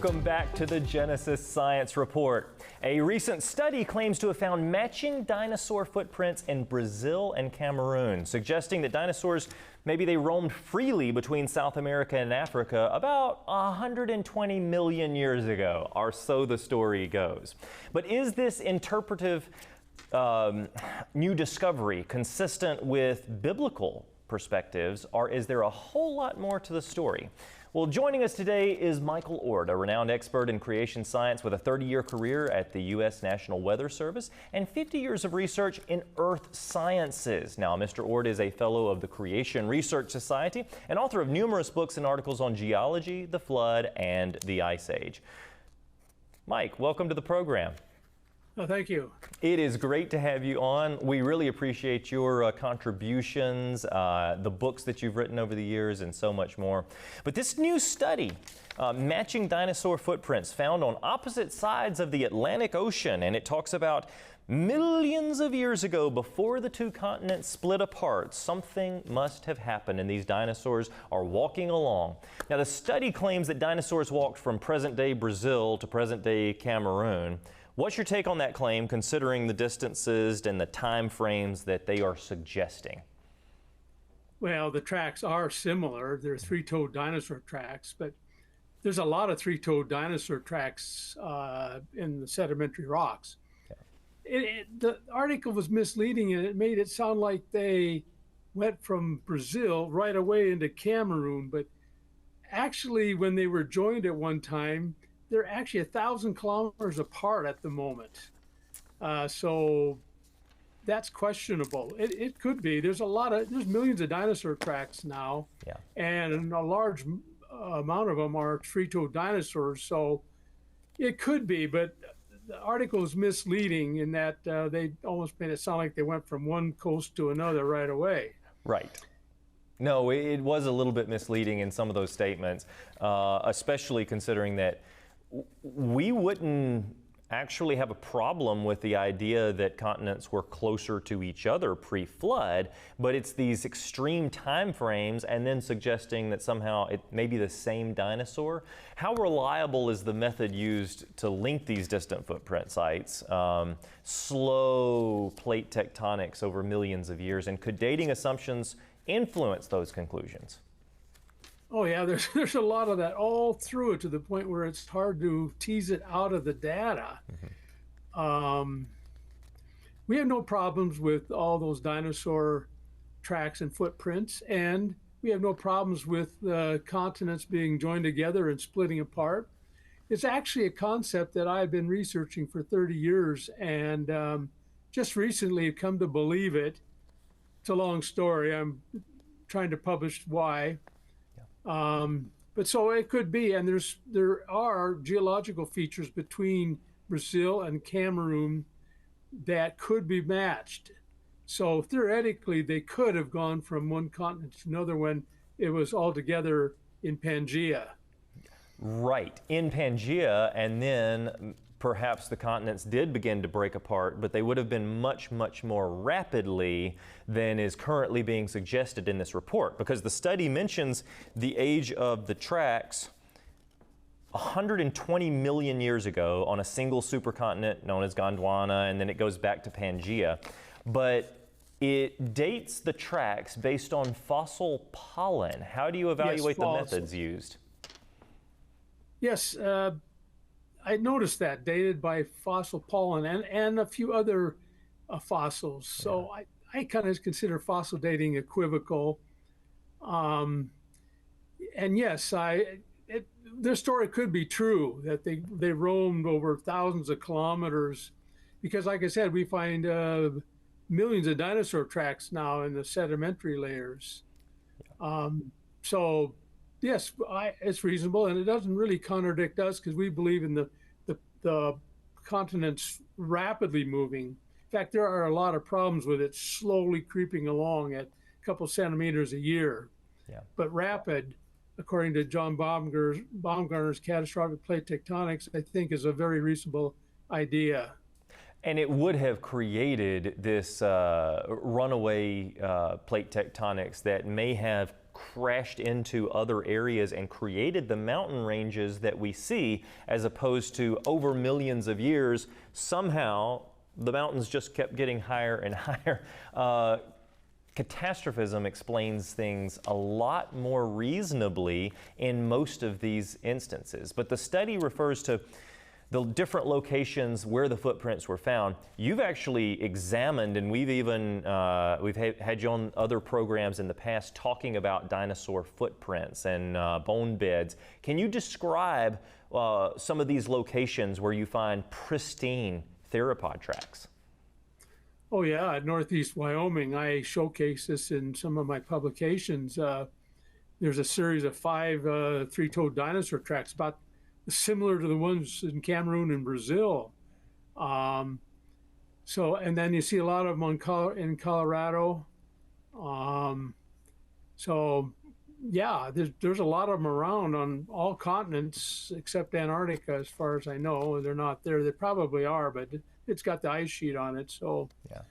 Welcome back to the Genesis Science Report. A recent study claims to have found matching dinosaur footprints in Brazil and Cameroon, suggesting that dinosaurs, maybe they roamed freely between South America and Africa about 120 million years ago, or so the story goes. But is this interpretive new discovery consistent with biblical perspectives, or is there a whole lot more to the story? Well, joining us today is Michael Oard, a renowned expert in creation science with a 30-year career at the U.S. National Weather Service and 50 years of research in earth sciences. Now, Mr. Oard is a fellow of the Creation Research Society and author of numerous books and articles on geology, the flood, and the Ice Age. Mike, welcome to the program. Oh, thank you. It is great to have you on. We really appreciate your contributions, the books that you've written over the years, and so much more. But this new study, matching dinosaur footprints found on opposite sides of the Atlantic Ocean, and it talks about millions of years ago, before the two continents split apart, something must have happened and these dinosaurs are walking along. Now, the study claims that dinosaurs walked from present-day Brazil to present-day Cameroon. What's your take on that claim, considering the distances and the time frames that they are suggesting? Well, the tracks are similar. They're three-toed dinosaur tracks, but there's a lot of three-toed dinosaur tracks in the sedimentary rocks. Okay. The article was misleading, and it made it sound like they went from Brazil right away into Cameroon, but actually when they were joined at one time, they're actually 1,000 kilometers apart at the moment. So that's questionable. It could be. There's millions of dinosaur tracks now, yeah, and a large amount of them are three-toed dinosaurs. So it could be, but the article is misleading in that they almost made it sound like they went from one coast to another right away. Right. No, it was a little bit misleading in some of those statements, especially considering that we wouldn't actually have a problem with the idea that continents were closer to each other pre-flood, but it's these extreme time frames and then suggesting that somehow it may be the same dinosaur. How reliable is the method used to link these distant footprint sites? Slow plate tectonics over millions of years, and could dating assumptions influence those conclusions? Oh yeah, there's a lot of that all through it, to the point where it's hard to tease it out of the data. Mm-hmm. We have no problems with all those dinosaur tracks and footprints, and we have no problems with the continents being joined together and splitting apart. It's actually a concept that I've been researching for 30 years, and just recently I've come to believe it. It's a long story. I'm trying to publish why. But so it could be, and there are geological features between Brazil and Cameroon that could be matched. So theoretically, they could have gone from one continent to another when it was all together in Pangaea. Right, in Pangaea, and then perhaps the continents did begin to break apart, but they would have been much, much more rapidly than is currently being suggested in this report, because the study mentions the age of the tracks 120 million years ago on a single supercontinent known as Gondwana, and then it goes back to Pangaea. But it dates the tracks based on fossil pollen. How do you evaluate the methods used? Yes, I noticed that, dated by fossil pollen and a few other fossils. So yeah. I kind of consider fossil dating equivocal. And yes, their story could be true, that they roamed over thousands of kilometers, because like I said, we find millions of dinosaur tracks now in the sedimentary layers. Yeah. So yes, it's reasonable, and it doesn't really contradict us, because we believe in the continents rapidly moving. In fact, there are a lot of problems with it slowly creeping along at a couple centimeters a year. Yeah. But rapid, according to John Baumgartner's catastrophic plate tectonics, I think is a very reasonable idea. And it would have created this runaway plate tectonics that may have crashed into other areas and created the mountain ranges that we see, as opposed to over millions of years, somehow the mountains just kept getting higher and higher. Catastrophism explains things a lot more reasonably in most of these instances. But the study refers to the different locations where the footprints were found. You've actually examined, and we've even had you on other programs in the past talking about dinosaur footprints and bone beds. Can you describe some of these locations where you find pristine theropod tracks? Oh yeah, at Northeast Wyoming, I showcase this in some of my publications. There's a series of 5 three-toed dinosaur tracks, about similar to the ones in Cameroon and Brazil. And then you see a lot of them in Colorado. So yeah, there's a lot of them around on all continents except Antarctica, as far as I know. They're not there. They probably are, but it's got the ice sheet on it. So Yeah.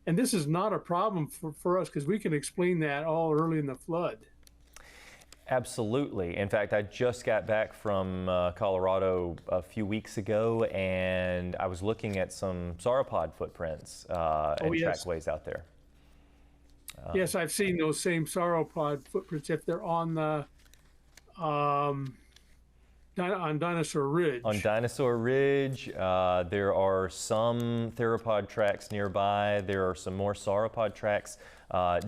And this is not a problem for us, because we can explain that all early in the flood. Absolutely. In fact, I just got back from Colorado a few weeks ago, and I was looking at some sauropod footprints and yes. trackways out there. Yes, I've seen those same sauropod footprints if they're on the on Dinosaur Ridge. On Dinosaur Ridge, there are some theropod tracks nearby. There are some more sauropod tracks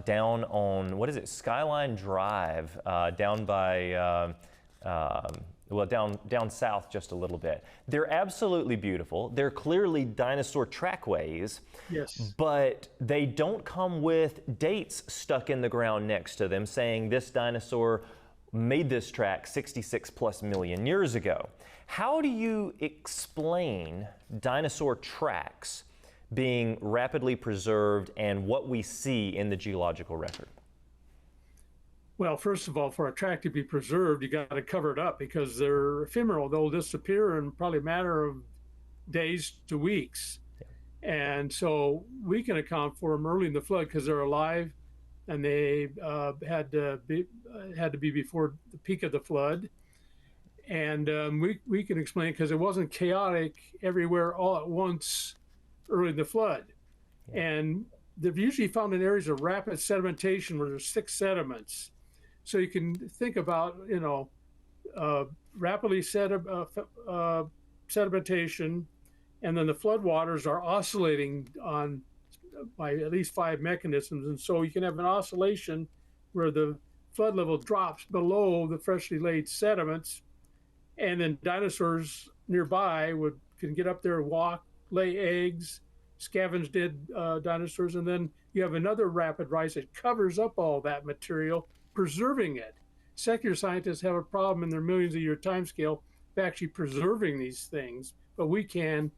down on, what is it, Skyline Drive, down by, well, down south just a little bit. They're absolutely beautiful. They're clearly dinosaur trackways. Yes. But they don't come with dates stuck in the ground next to them saying this dinosaur made this track 66 plus million years ago. How do you explain dinosaur tracks being rapidly preserved and what we see in the geological record? Well, first of all, for a track to be preserved, you got to cover it up, because they're ephemeral. They'll disappear in probably a matter of days to weeks. Yeah. And so we can account for them early in the flood because they're alive, and they had to be before the peak of the flood. And we can explain because it wasn't chaotic everywhere all at once early in the flood. Yeah. And they're usually found in areas of rapid sedimentation where there's thick sediments. So you can think about, rapidly sedimentation, and then the floodwaters are oscillating by at least 5 mechanisms. And so you can have an oscillation where the flood level drops below the freshly laid sediments, and then dinosaurs nearby can get up there, walk, lay eggs, scavenge dead dinosaurs, and then you have another rapid rise that covers up all that material, preserving it. Secular scientists have a problem in their millions of year timescale of actually preserving these things, but we can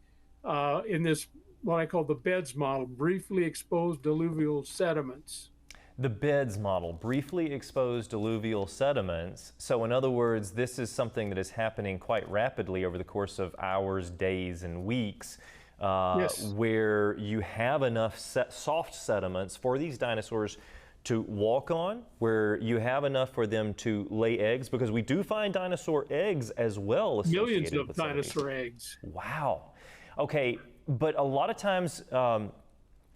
in this, what I call the beds model, briefly exposed alluvial sediments. The beds model, briefly exposed alluvial sediments. So in other words, this is something that is happening quite rapidly over the course of hours, days, and weeks, yes, where you have enough soft sediments for these dinosaurs to walk on, where you have enough for them to lay eggs, because we do find dinosaur eggs as well. Millions of dinosaur eggs. Wow. Okay, but a lot of times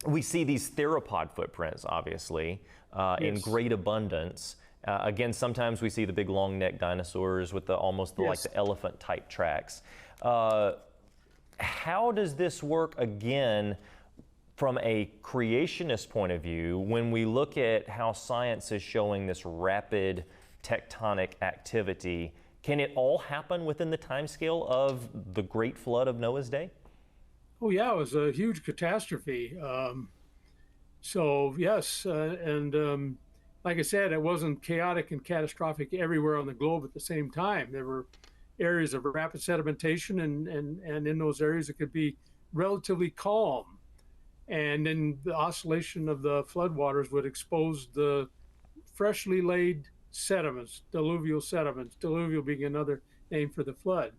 we see these theropod footprints, obviously, in great abundance. Again, sometimes we see the big long-necked dinosaurs with like the elephant-type tracks. How does this work again from a creationist point of view when we look at how science is showing this rapid tectonic activity? Can it all happen within the timescale of the Great Flood of Noah's Day? Oh yeah, it was a huge catastrophe. So yes, and like I said, it wasn't chaotic and catastrophic everywhere on the globe at the same time. There were areas of rapid sedimentation, and in those areas it could be relatively calm. And then the oscillation of the floodwaters would expose the freshly laid sediments, diluvial sediments, diluvial being another name for the flood.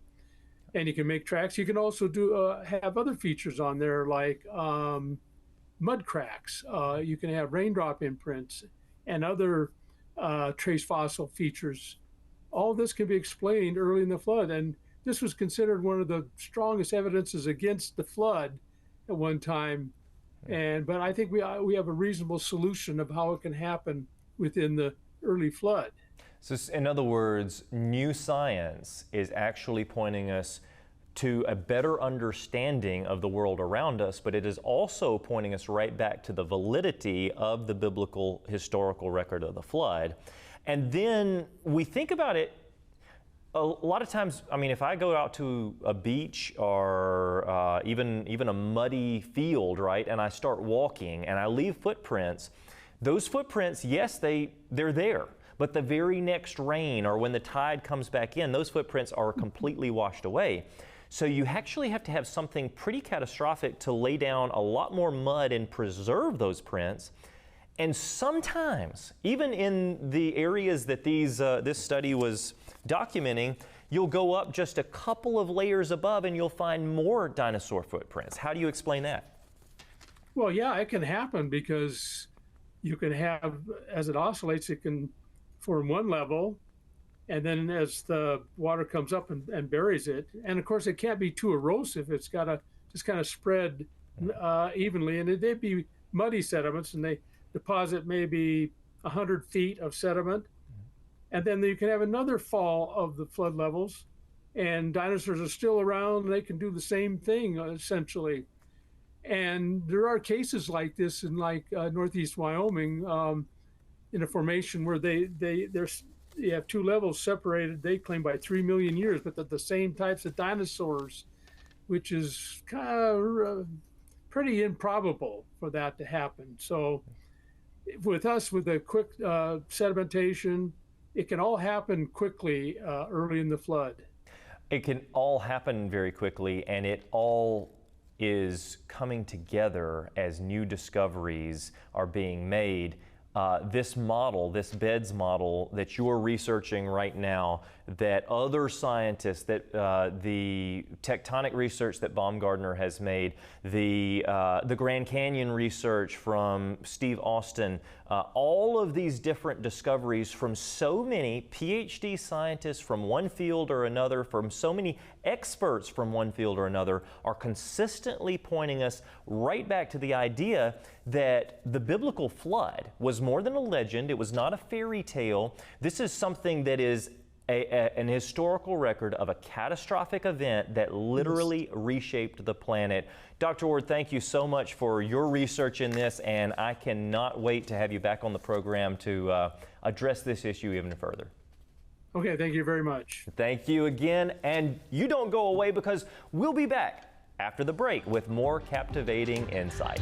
And you can make tracks. You can also have other features on there like mud cracks. You can have raindrop imprints and other trace fossil features. All this can be explained early in the flood, and this was considered one of the strongest evidences against the flood at one time. But I think we have a reasonable solution of how it can happen within the early flood. So in other words, new science is actually pointing us to a better understanding of the world around us, but it is also pointing us right back to the validity of the biblical historical record of the flood. And then we think about it a lot of times. I mean, if I go out to a beach or even a muddy field, right, and I start walking and I leave footprints, those footprints, yes, they're there. But the very next rain or when the tide comes back in, those footprints are completely washed away. So you actually have to have something pretty catastrophic to lay down a lot more mud and preserve those prints. And sometimes, even in the areas that this study was documenting, you'll go up just a couple of layers above and you'll find more dinosaur footprints. How do you explain that? Well, yeah, it can happen because you can have, as it oscillates, it can form one level, and then as the water comes up and buries it, and of course it can't be too erosive. It's got to just kind of spread evenly, and they'd be muddy sediments, and they deposit maybe 100 feet of sediment, and then you can have another fall of the flood levels, and dinosaurs are still around, and they can do the same thing essentially. And there are cases like this in northeast Wyoming, in a formation where you have two levels separated, they claim, by 3 million years, but they're the same types of dinosaurs, which is kind of pretty improbable for that to happen. So with us, with the quick sedimentation, it can all happen quickly early in the flood. It can all happen very quickly, and it all is coming together as new discoveries are being made. This model, this beds model that you're researching right now, that other scientists, that the tectonic research that Baumgartner has made, the Grand Canyon research from Steve Austin, all of these different discoveries from so many PhD scientists from one field or another, from so many experts from one field or another, are consistently pointing us right back to the idea that the biblical flood was more than a legend. It was not a fairy tale. This is something that is an historical record of a catastrophic event that literally reshaped the planet. Dr. Oard, thank you so much for your research in this, and I cannot wait to have you back on the program to address this issue even further. Okay, thank you very much. Thank you again, and you don't go away, because we'll be back after the break with more captivating insights.